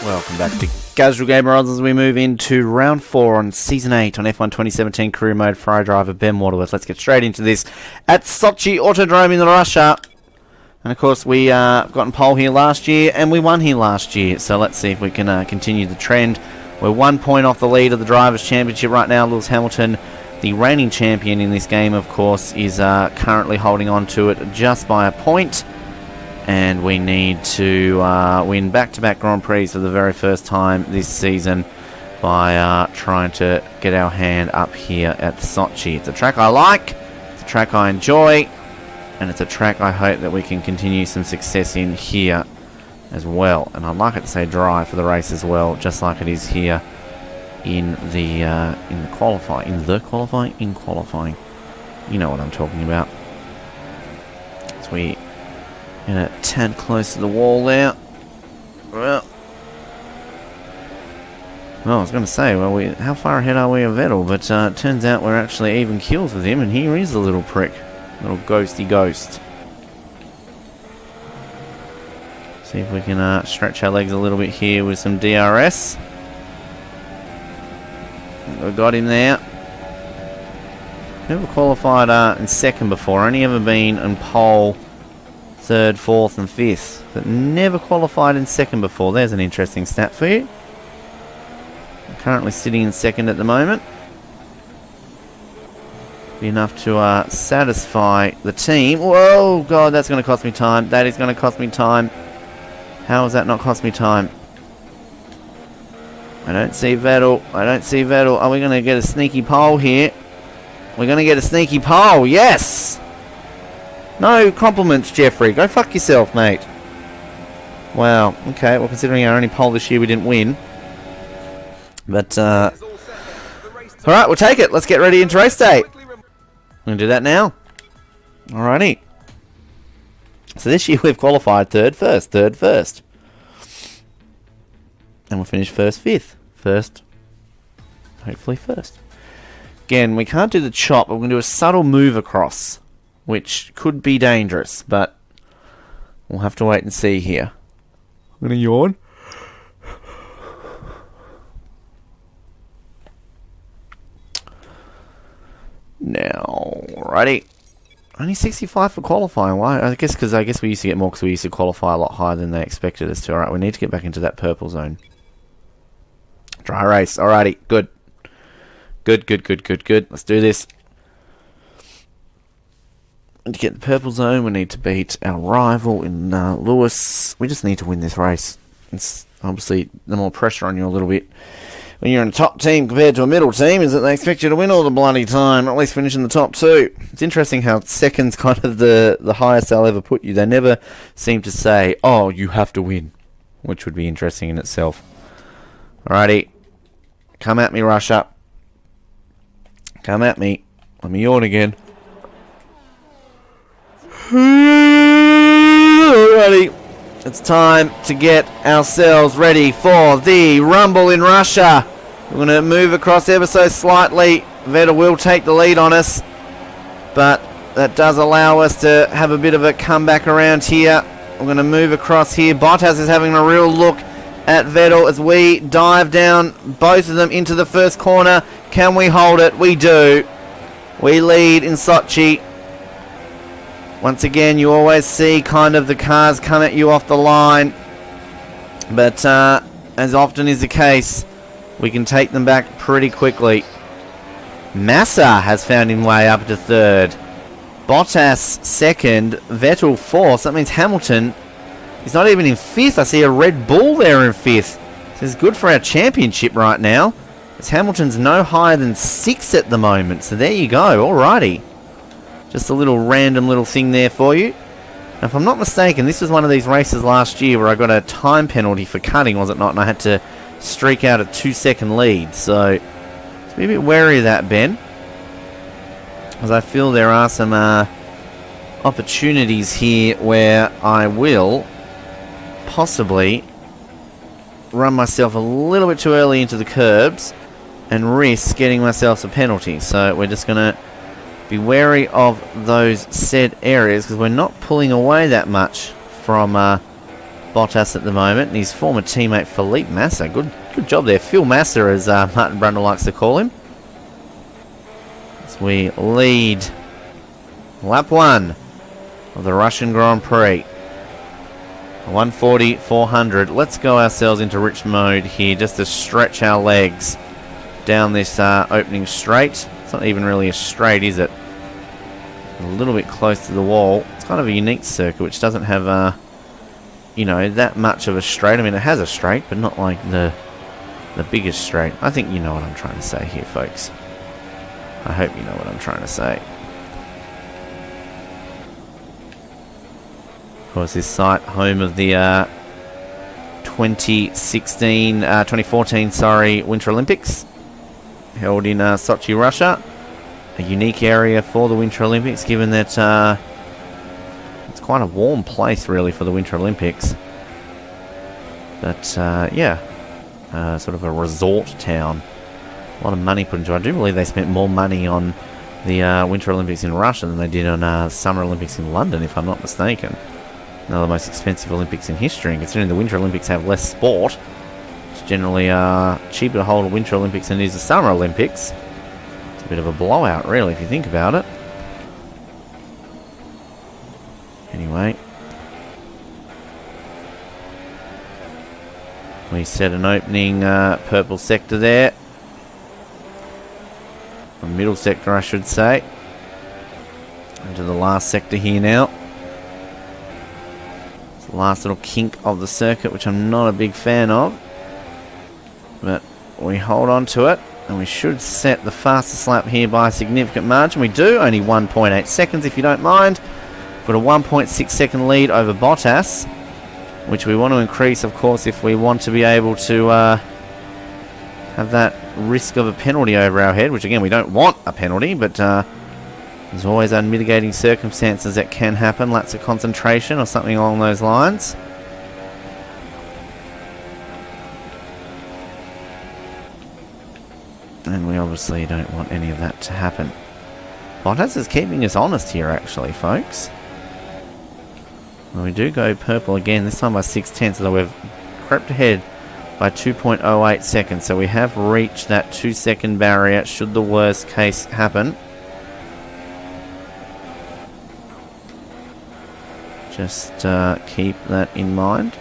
Welcome back to Casual Gamer Odds as we move into round 4 on Season 8 on F1 2017 Career Mode. Ferrari driver Ben Waterworth. Let's get straight into this at Sochi Autodrome in Russia. And of course we got in pole here last year and we won here last year. So let's see if we can continue the trend. We're 1 point off the lead of the Drivers' Championship right now. Lewis Hamilton, the reigning champion in this game, of course, is currently holding on to it just by a point. And we need to win back-to-back Grand Prix for the very first time this season by trying to get our hand up here at Sochi. It's a track I like, it's a track I enjoy, and it's a track I hope that we can continue some success in here as well. And I'd like it to say dry for the race as well, just like it is here in the qualifying. In qualifying. You know what I'm talking about. So we get a tad close to the wall there. Well, I was going to say, how far ahead are we of Vettel? But it turns out we're actually even kills with him, and here is the little prick. Little ghosty ghost. See if we can stretch our legs a little bit here with some DRS. We got him there. Never qualified in second before. Only ever been in pole, third, fourth and fifth, but never qualified in second before. There's an interesting stat for you. I'm currently sitting in second at the moment. Be enough to satisfy the team. Whoa, God, that's going to cost me time. That is going to cost me time. How has that not cost me time? I don't see Vettel. I don't see Vettel. Are we going to get a sneaky pole here? We're going to get a sneaky pole. Yes! No compliments, Jeffrey. Go fuck yourself, mate. Wow. Okay, well, considering our only pole this year, we didn't win. But, alright, we'll take it. Let's get ready into race day. I'm going to do that now. Alrighty. So this year we've qualified third, first. And we'll finish first, fifth. First. Hopefully first. Again, we can't do the chop, but we're going to do a subtle move across, which could be dangerous, but we'll have to wait and see here. I'm going to yawn. Now, alrighty. Only 65 for qualifying. Why? I guess we used to get more because we used to qualify a lot higher than they expected us to. Alright, we need to get back into that purple zone. Dry race. Alrighty, good. Good. Let's do this. To get the purple zone, we need to beat our rival in Lewis. We just need to win this race. It's obviously the more pressure on you a little bit when you're in a top team compared to a middle team is that they expect you to win all the bloody time, or at least finish in the top two. It's interesting how second's kind of the highest they'll ever put you. They never seem to say, oh, you have to win, which would be interesting in itself. Alrighty. Come at me, Russia. Come at me. Let me yawn again. Alrighty. It's time to get ourselves ready for the Rumble in Russia. We're going to move across ever so slightly. Vettel will take the lead on us, but that does allow us to have a bit of a comeback around here. We're going to move across here. Bottas is having a real look at Vettel as we dive down both of them into the first corner. Can we hold it? We do. We lead in Sochi. Once again, you always see kind of the cars come at you off the line. But as often is the case, we can take them back pretty quickly. Massa has found his way up to third. Bottas second. Vettel fourth. So that means Hamilton is not even in fifth. I see a Red Bull there in fifth. This is good for our championship right now, as Hamilton's no higher than 6 at the moment. So there you go. Alrighty. Just a little random little thing there for you. Now, if I'm not mistaken, this was one of these races last year where I got a time penalty for cutting, was it not? And I had to streak out a 2-second lead. So, just be a bit wary of that, Ben, as I feel there are some opportunities here where I will possibly run myself a little bit too early into the curbs and risk getting myself a penalty. So, we're just going to be wary of those said areas because we're not pulling away that much from Bottas at the moment, and his former teammate Felipe Massa. Good job there. Phil Massa, as Martin Brundle likes to call him. As we lead lap 1 of the Russian Grand Prix. 140-400. Let's go ourselves into rich mode here just to stretch our legs down this opening straight. It's not even really a straight, is it? A little bit close to the wall. It's kind of a unique circuit which doesn't have you know, that much of a straight. I mean, it has a straight, but not like the biggest straight. I think you know what I'm trying to say here, folks. I hope you know what I'm trying to say. Of course, this site, home of the 2014, sorry, Winter Olympics, held in Sochi, Russia. A unique area for the Winter Olympics, given that it's quite a warm place, really, for the Winter Olympics. But yeah, sort of a resort town. A lot of money put into it. I do believe they spent more money on the Winter Olympics in Russia than they did on Summer Olympics in London, if I'm not mistaken. One of the most expensive Olympics in history, and considering the Winter Olympics have less sport, it's generally cheaper to hold a Winter Olympics than it is the Summer Olympics. It's a bit of a blowout, really, if you think about it. Anyway, we set an opening purple sector there. A middle sector, I should say. Into the last sector here now. Last little kink of the circuit, which I'm not a big fan of, but we hold on to it, and we should set the fastest lap here by a significant margin. We do, only 1.8 seconds if you don't mind. We've got a 1.6 second lead over Bottas, which we want to increase, of course, if we want to be able to have that risk of a penalty over our head, which again, we don't want a penalty, but there's always unmitigating circumstances that can happen, lapse of concentration or something along those lines. And we obviously don't want any of that to happen. Bottas is keeping us honest here, actually, folks. Well, we do go purple again, this time by 0.6, so we've crept ahead by 2.08 seconds. So we have reached that 2-second barrier should the worst case happen. Just keep that in mind.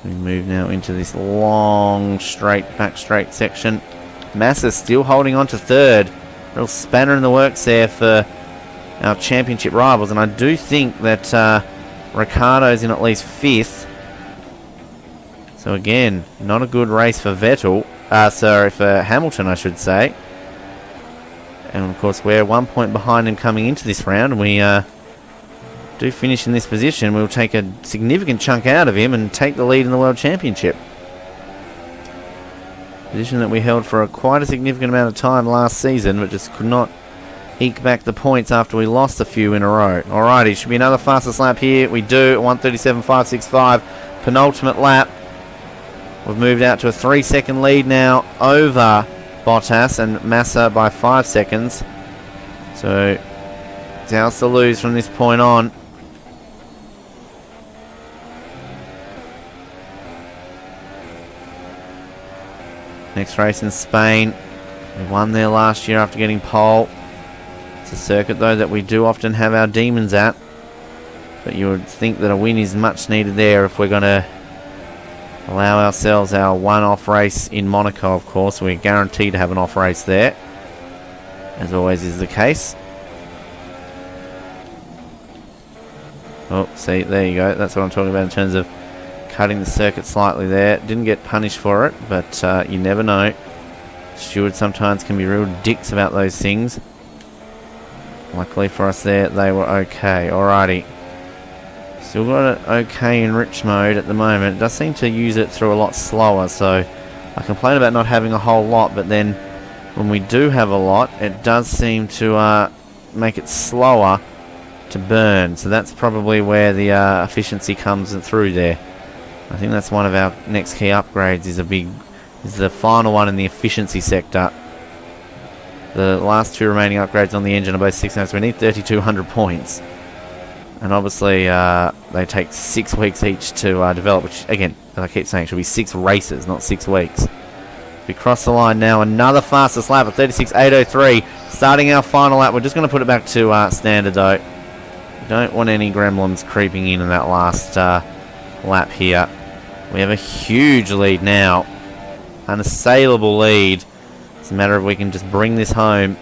We move now into this long, back straight section. Massa still holding on to third. Real spanner in the works there for our championship rivals. And I do think that Ricciardo's in at least 5th. So again, not a good race for Vettel. Sorry, for Hamilton, I should say. And of course, we're 1 point behind him coming into this round. And we do finish in this position. We'll take a significant chunk out of him and take the lead in the World Championship. Position that we held for quite a significant amount of time last season, but just could not eke back the points after we lost a few in a row. Alrighty, should be another fastest lap here. We do, 1:37.565, penultimate lap. We've moved out to a 3-second lead now over Bottas and Massa by 5 seconds. So it's ours to lose from this point on. Next race in Spain. We won there last year after getting pole. It's a circuit though that we do often have our demons at. But you would think that a win is much needed there if we're going to allow ourselves our one-off race in Monaco, of course. We're guaranteed to have an off race there, as always is the case. Oh, see, there you go. That's what I'm talking about in terms of cutting the circuit slightly there. Didn't get punished for it, but you never know. Stewards sometimes can be real dicks about those things. Luckily for us there, they were okay. Alrighty. Still got it okay in rich mode at the moment. It does seem to use it through a lot slower, so I complain about not having a whole lot, but then when we do have a lot, it does seem to make it slower to burn. So that's probably where the efficiency comes through there. I think that's one of our next key upgrades, is the final one in the efficiency sector. The last two remaining upgrades on the engine are both 6 notes. We need 3,200 points. And obviously, they take 6 weeks each to develop, which, again, as I keep saying, should be 6 races, not 6 weeks. We cross the line now. Another fastest lap at 36.803. Starting our final lap. We're just going to put it back to standard, though. We don't want any gremlins creeping in that last lap here. We have a huge lead now. An unassailable lead. It's a matter of we can just bring this home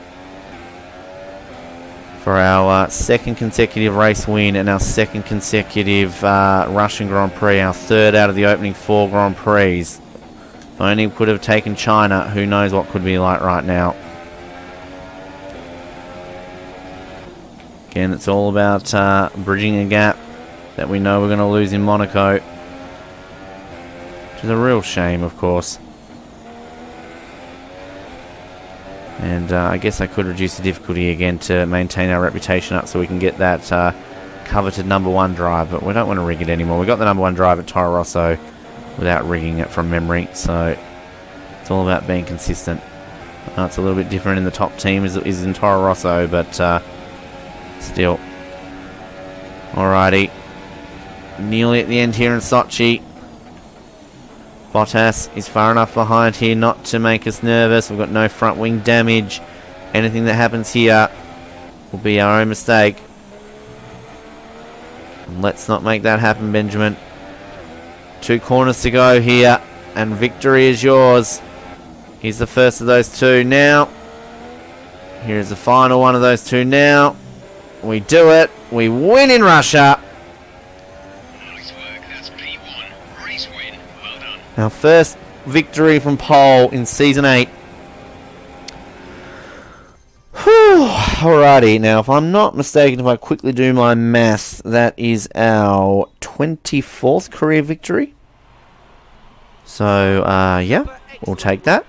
for our second consecutive race win and our second consecutive Russian Grand Prix, our third out of the opening 4 Grand Prix. If only we could have taken China, who knows what could be like right now. Again, it's all about bridging a gap that we know we're going to lose in Monaco, which is a real shame, of course. And I guess I could reduce the difficulty again to maintain our reputation up so we can get that coveted number 1 drive, but we don't want to rig it anymore. We got the number 1 drive at Toro Rosso without rigging it from memory, so it's all about being consistent. It's a little bit different in the top team is in Toro Rosso, but still. Alrighty. Nearly at the end here in Sochi. Bottas is far enough behind here not to make us nervous. We've got no front wing damage. Anything that happens here will be our own mistake. Let's not make that happen, Benjamin. 2 corners to go here, and victory is yours. Here's the first of those 2 now. Here's the final one of those 2 now. We do it. We win in Russia. Nice work. That's P1. Race win. Well done. Our first victory from pole in Season 8. Whew. Alrighty, now if I'm not mistaken, if I quickly do my maths, that is our 24th career victory. So, yeah, we'll take that.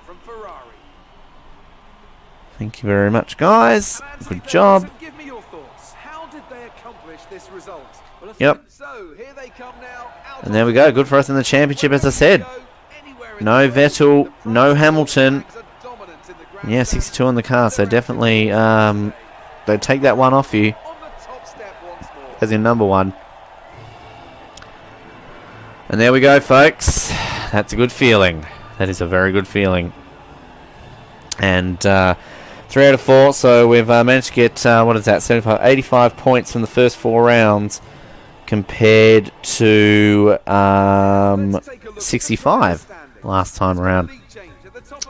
Thank you very much, guys. Good job. Yep. And there we go. Good for us in the championship, as I said. No Vettel, no Hamilton. Yeah, 62 on the car, so definitely they take that one off you as in number 1. And there we go, folks. That's a good feeling. That is a very good feeling. And 3 out of 4, so we've managed to get, what is that, 75, 85 points from the first 4 rounds compared to 65 last time around.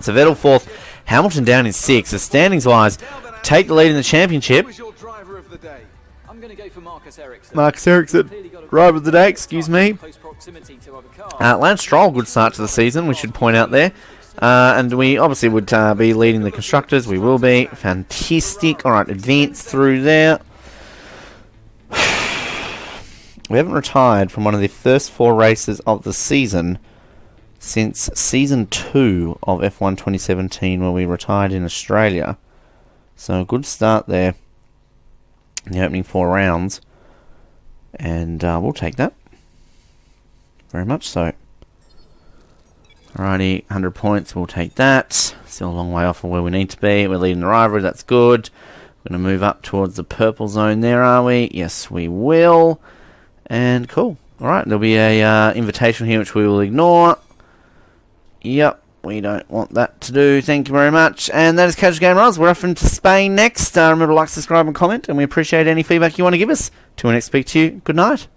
So Vettel 4th, Hamilton down in 6th. So standings-wise, take the lead in the championship. Marcus Ericsson, driver of the day, excuse me. Lance Stroll, good start to the season, we should point out there. And we obviously would be leading the constructors. We will be. Fantastic. Alright, advance through there. We haven't retired from one of the first 4 races of the season since Season 2 of F1 2017, where we retired in Australia. So a good start there in the opening 4 rounds. And we'll take that. Very much so. Alrighty, 100 points, we'll take that. Still a long way off of where we need to be. We're leading the rivalry, that's good. We're going to move up towards the purple zone there, are we? Yes, we will. And cool. Alright, there'll be a invitation here which we will ignore. Yep, we don't want that to do. Thank you very much. And that is Casual Game Roz. We're off into Spain next. Remember to like, subscribe and comment, and we appreciate any feedback you want to give us. Till we next speak to you, good night.